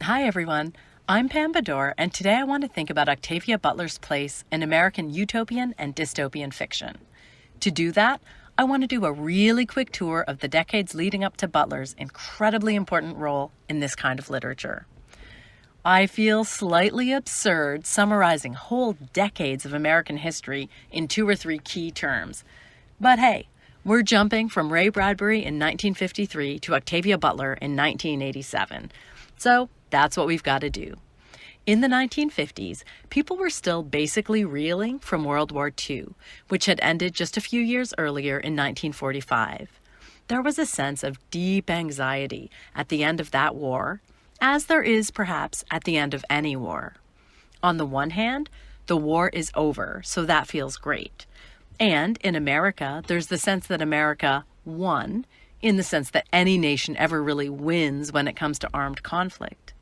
Hi everyone, I'm Pam Bador, and today I want to think about Octavia Butler's place in American utopian and dystopian fiction. To do that, I want to do a really quick tour of the decades leading up to Butler's incredibly important role in this kind of literature. I feel slightly absurd summarizing whole decades of American history in 2 or 3 key terms. But hey, we're jumping from Ray Bradbury in 1953 to Octavia Butler in 1987. So that's what we've got to do. In the 1950s, people were still basically reeling from World War II, which had ended just a few years earlier in 1945. There was a sense of deep anxiety at the end of that war, as there is perhaps at the end of any war. On the one hand, the war is over, so that feels great. And in America, there's the sense that America won, in the sense that any nation ever really wins when it comes to armed conflict.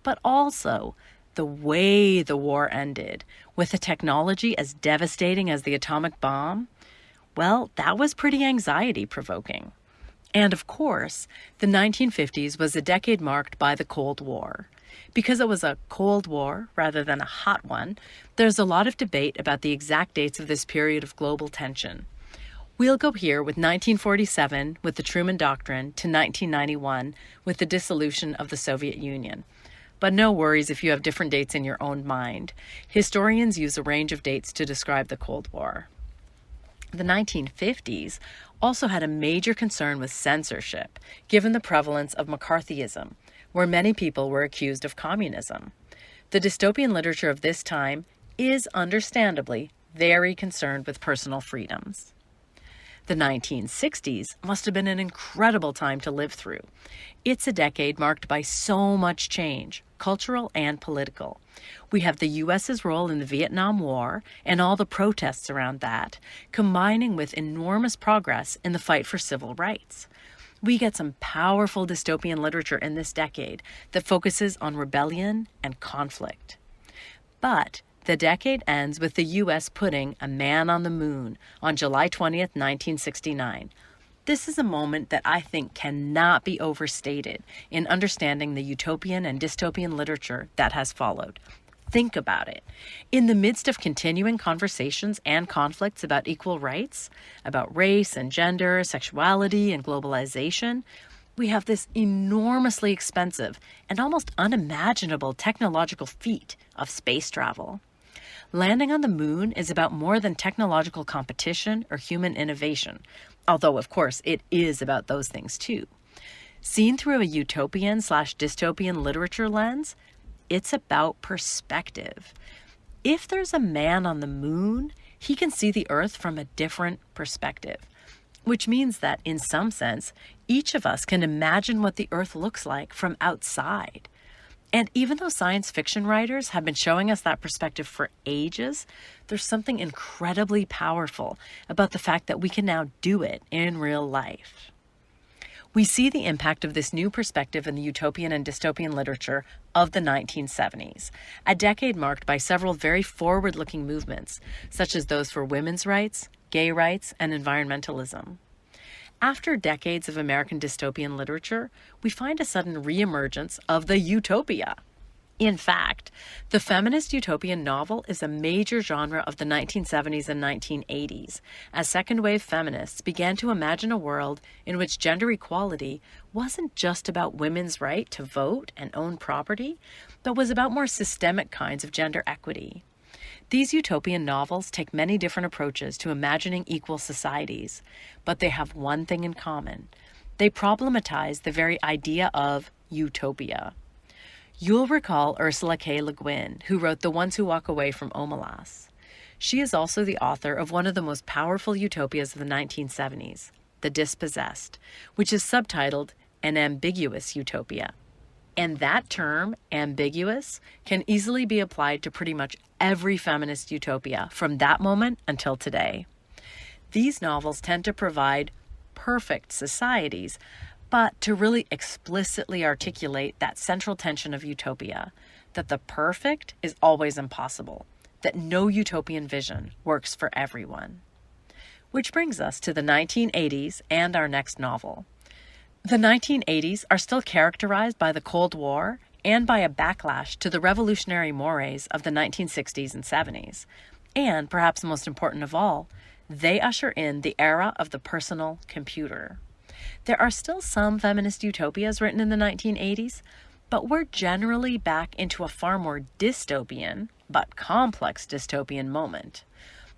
But also, the way the war ended, with a technology as devastating as the atomic bomb, well, that was pretty anxiety-provoking. And of course, the 1950s was a decade marked by the Cold War. Because it was a Cold War rather than a hot one, there's a lot of debate about the exact dates of this period of global tension. We'll go here with 1947 with the Truman Doctrine to 1991 with the dissolution of the Soviet Union. But no worries if you have different dates in your own mind. Historians use a range of dates to describe the Cold War. The 1950s also had a major concern with censorship, given the prevalence of McCarthyism, where many people were accused of communism. The dystopian literature of this time is understandably very concerned with personal freedoms. The 1960s must have been an incredible time to live through. It's a decade marked by so much change, cultural and political. We have the U.S.'s role in the Vietnam War and all the protests around that, combining with enormous progress in the fight for civil rights. We get some powerful dystopian literature in this decade that focuses on rebellion and conflict. But the decade ends with the U.S. putting a man on the moon on July 20th, 1969. This is a moment that I think cannot be overstated in understanding the utopian and dystopian literature that has followed. Think about it. In the midst of continuing conversations and conflicts about equal rights, about race and gender, sexuality and globalization, we have this enormously expensive and almost unimaginable technological feat of space travel. Landing on the moon is about more than technological competition or human innovation, although, of course, it is about those things too. Seen through a utopian/dystopian literature lens, it's about perspective. If there's a man on the moon, he can see the Earth from a different perspective, which means that, in some sense, each of us can imagine what the Earth looks like from outside. And even though science fiction writers have been showing us that perspective for ages, there's something incredibly powerful about the fact that we can now do it in real life. We see the impact of this new perspective in the utopian and dystopian literature of the 1970s, a decade marked by several very forward-looking movements, such as those for women's rights, gay rights, and environmentalism. After decades of American dystopian literature, we find a sudden reemergence of the utopia. In fact, the feminist utopian novel is a major genre of the 1970s and 1980s, as second-wave feminists began to imagine a world in which gender equality wasn't just about women's right to vote and own property, but was about more systemic kinds of gender equity. These utopian novels take many different approaches to imagining equal societies, but they have one thing in common. They problematize the very idea of utopia. You'll recall Ursula K. Le Guin, who wrote The Ones Who Walk Away from Omelas. She is also the author of one of the most powerful utopias of the 1970s, The Dispossessed, which is subtitled An Ambiguous Utopia. And that term, ambiguous, can easily be applied to pretty much every feminist utopia from that moment until today. These novels tend to provide perfect societies, but to really explicitly articulate that central tension of utopia, that the perfect is always impossible, that no utopian vision works for everyone. Which brings us to the 1980s and our next novel. The 1980s are still characterized by the Cold War and by a backlash to the revolutionary mores of the 1960s and 70s. And, perhaps most important of all, they usher in the era of the personal computer. There are still some feminist utopias written in the 1980s, but we're generally back into a far more dystopian, but complex dystopian moment.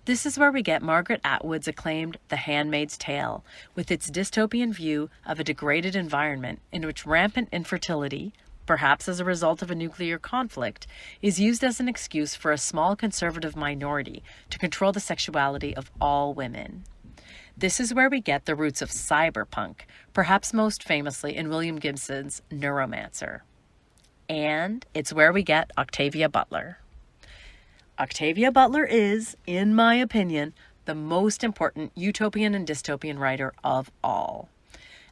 This is where we get Margaret Atwood's acclaimed The Handmaid's Tale, with its dystopian view of a degraded environment in which rampant infertility, perhaps as a result of a nuclear conflict, is used as an excuse for a small conservative minority to control the sexuality of all women. This is where we get the roots of cyberpunk, perhaps most famously in William Gibson's Neuromancer. And it's where we get Octavia Butler. Octavia Butler is, in my opinion, the most important utopian and dystopian writer of all.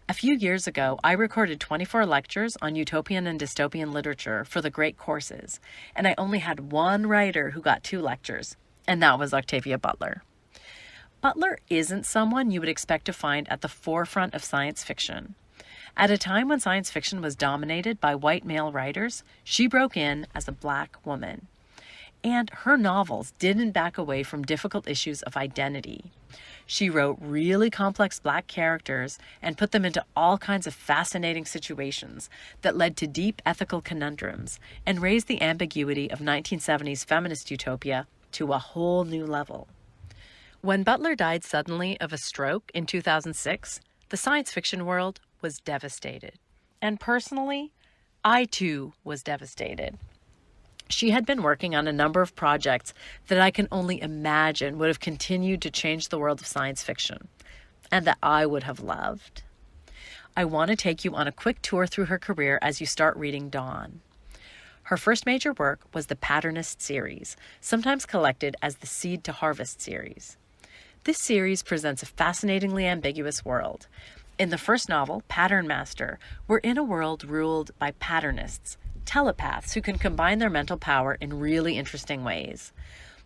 A few years ago, I recorded 24 lectures on utopian and dystopian literature for the Great Courses, and I only had one writer who got 2 lectures, and that was Octavia Butler. Butler isn't someone you would expect to find at the forefront of science fiction. At a time when science fiction was dominated by white male writers, she broke in as a Black woman. And her novels didn't back away from difficult issues of identity. She wrote really complex Black characters and put them into all kinds of fascinating situations that led to deep ethical conundrums and raised the ambiguity of 1970s feminist utopia to a whole new level. When Butler died suddenly of a stroke in 2006, the science fiction world was devastated. And personally, I too was devastated. She had been working on a number of projects that I can only imagine would have continued to change the world of science fiction, and that I would have loved. I want to take you on a quick tour through her career as you start reading Dawn. Her first major work was the Patternist series, sometimes collected as the Seed to Harvest series. This series presents a fascinatingly ambiguous world. In the first novel, Pattern Master, we're in a world ruled by patternists, telepaths who can combine their mental power in really interesting ways.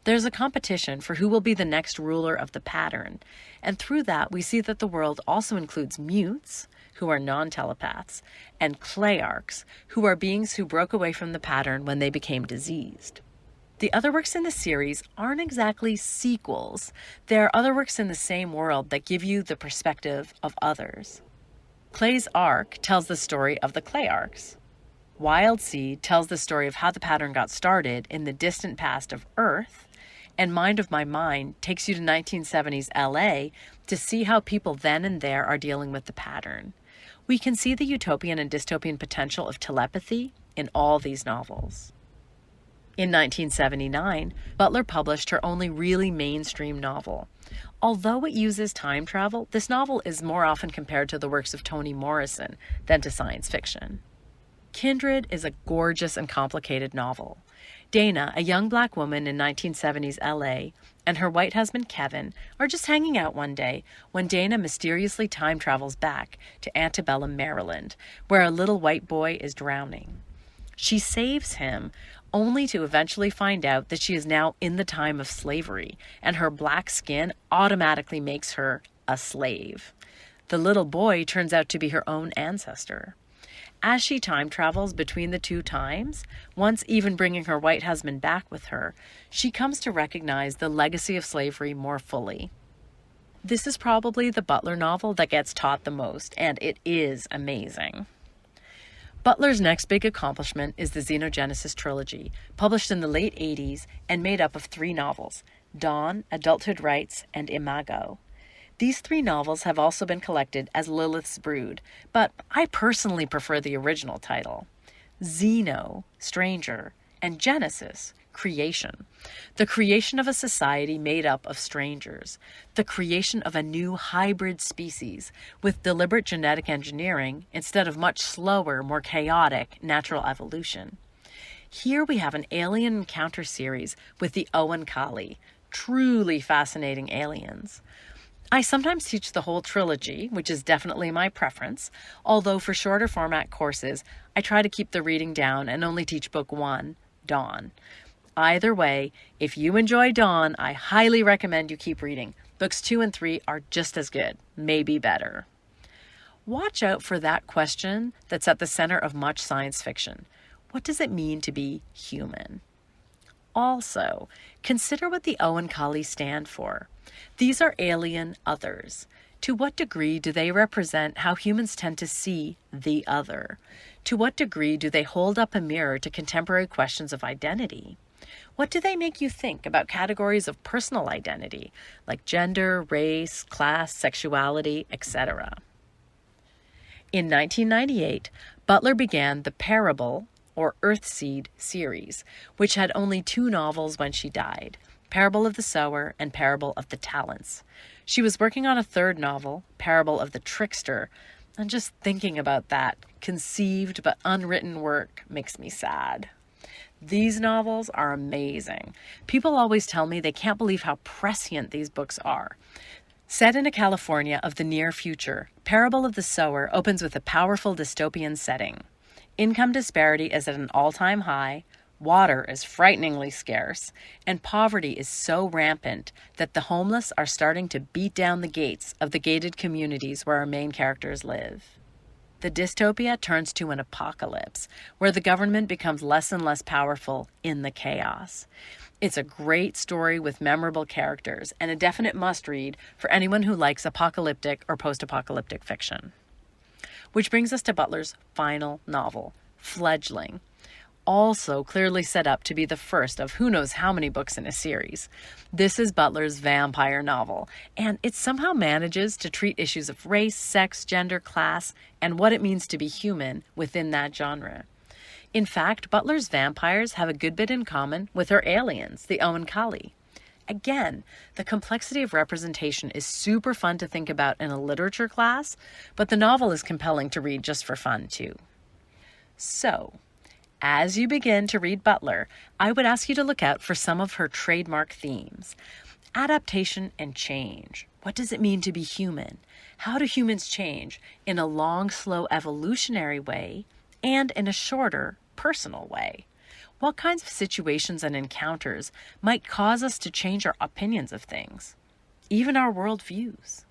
There's a competition for who will be the next ruler of the pattern, and through that we see that the world also includes mutes, who are non-telepaths, and clayarchs, who are beings who broke away from the pattern when they became diseased. The other works in the series aren't exactly sequels. There are other works in the same world that give you the perspective of others. Clay's Ark tells the story of the clayarchs. Wild Seed tells the story of how the pattern got started in the distant past of Earth, and Mind of My Mind takes you to 1970s LA to see how people then and there are dealing with the pattern. We can see the utopian and dystopian potential of telepathy in all these novels. In 1979, Butler published her only really mainstream novel. Although it uses time travel, this novel is more often compared to the works of Toni Morrison than to science fiction. Kindred is a gorgeous and complicated novel. Dana, a young Black woman in 1970s LA, and her white husband Kevin are just hanging out one day when Dana mysteriously time travels back to antebellum Maryland, where a little white boy is drowning. She saves him, only to eventually find out that she is now in the time of slavery, and her Black skin automatically makes her a slave. The little boy turns out to be her own ancestor. As she time travels between the two times, once even bringing her white husband back with her, she comes to recognize the legacy of slavery more fully. This is probably the Butler novel that gets taught the most, and it is amazing. Butler's next big accomplishment is the Xenogenesis trilogy, published in the late 80s and made up of 3 novels, Dawn, Adulthood Rights, and Imago. These 3 novels have also been collected as Lilith's Brood, but I personally prefer the original title. Xeno, Stranger, and Genesis, Creation. The creation of a society made up of strangers. The creation of a new hybrid species with deliberate genetic engineering instead of much slower, more chaotic natural evolution. Here we have an alien encounter series with the Oankali, truly fascinating aliens. I sometimes teach the whole trilogy, which is definitely my preference, although for shorter format courses, I try to keep the reading down and only teach book 1, Dawn. Either way, if you enjoy Dawn, I highly recommend you keep reading. Books 2 and 3 are just as good, maybe better. Watch out for that question that's at the center of much science fiction. What does it mean to be human? Also, consider what the O and Kali stand for. These are alien others. To what degree do they represent how humans tend to see the other? To what degree do they hold up a mirror to contemporary questions of identity? What do they make you think about categories of personal identity, like gender, race, class, sexuality, etc.? In 1998, Butler began the Parable, or Earthseed series, which had only 2 novels when she died, Parable of the Sower and Parable of the Talents. She was working on a 3rd novel, Parable of the Trickster, and just thinking about that conceived but unwritten work makes me sad. These novels are amazing. People always tell me they can't believe how prescient these books are. Set in a California of the near future, Parable of the Sower opens with a powerful dystopian setting. Income disparity is at an all-time high, water is frighteningly scarce, and poverty is so rampant that the homeless are starting to beat down the gates of the gated communities where our main characters live. The dystopia turns to an apocalypse, where the government becomes less and less powerful in the chaos. It's a great story with memorable characters and a definite must-read for anyone who likes apocalyptic or post-apocalyptic fiction. Which brings us to Butler's final novel, Fledgling, also clearly set up to be the first of who knows how many books in a series. This is Butler's vampire novel, and it somehow manages to treat issues of race, sex, gender, class, and what it means to be human within that genre. In fact, Butler's vampires have a good bit in common with her aliens, the O and Kali. Again, the complexity of representation is super fun to think about in a literature class, but the novel is compelling to read just for fun too. So, as you begin to read Butler, I would ask you to look out for some of her trademark themes. Adaptation and change. What does it mean to be human? How do humans change in a long, slow evolutionary way and in a shorter, personal way? What kinds of situations and encounters might cause us to change our opinions of things, even our worldviews?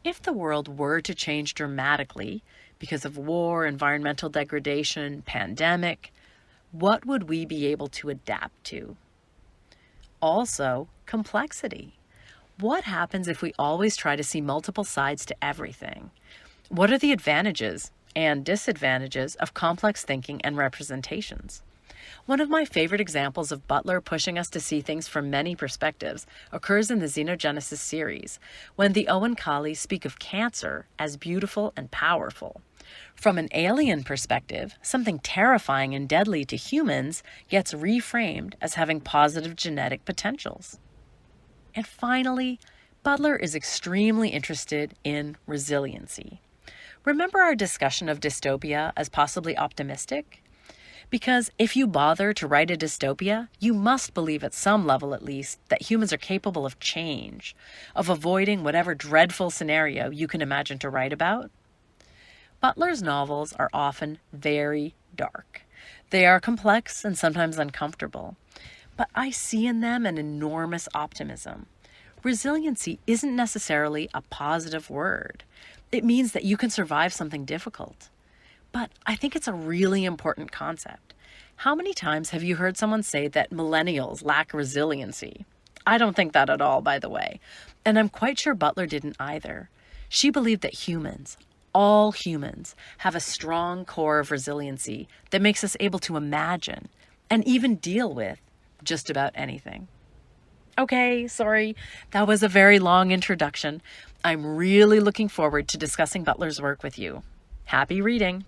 If the world were to change dramatically because of war, environmental degradation, pandemic, what would we be able to adapt to? Also, complexity. What happens if we always try to see multiple sides to everything? What are the advantages and disadvantages of complex thinking and representations? One of my favorite examples of Butler pushing us to see things from many perspectives occurs in the Xenogenesis series, when the O and Kali speak of cancer as beautiful and powerful. From an alien perspective, something terrifying and deadly to humans gets reframed as having positive genetic potentials. And finally, Butler is extremely interested in resiliency. Remember our discussion of dystopia as possibly optimistic? Because if you bother to write a dystopia, you must believe at some level at least that humans are capable of change, of avoiding whatever dreadful scenario you can imagine to write about. Butler's novels are often very dark. They are complex and sometimes uncomfortable, but I see in them an enormous optimism. Resiliency isn't necessarily a positive word. It means that you can survive something difficult. But I think it's a really important concept. How many times have you heard someone say that millennials lack resiliency? I don't think that at all, by the way. And I'm quite sure Butler didn't either. She believed that humans, all humans, have a strong core of resiliency that makes us able to imagine and even deal with just about anything. Okay, sorry, that was a very long introduction. I'm really looking forward to discussing Butler's work with you. Happy reading!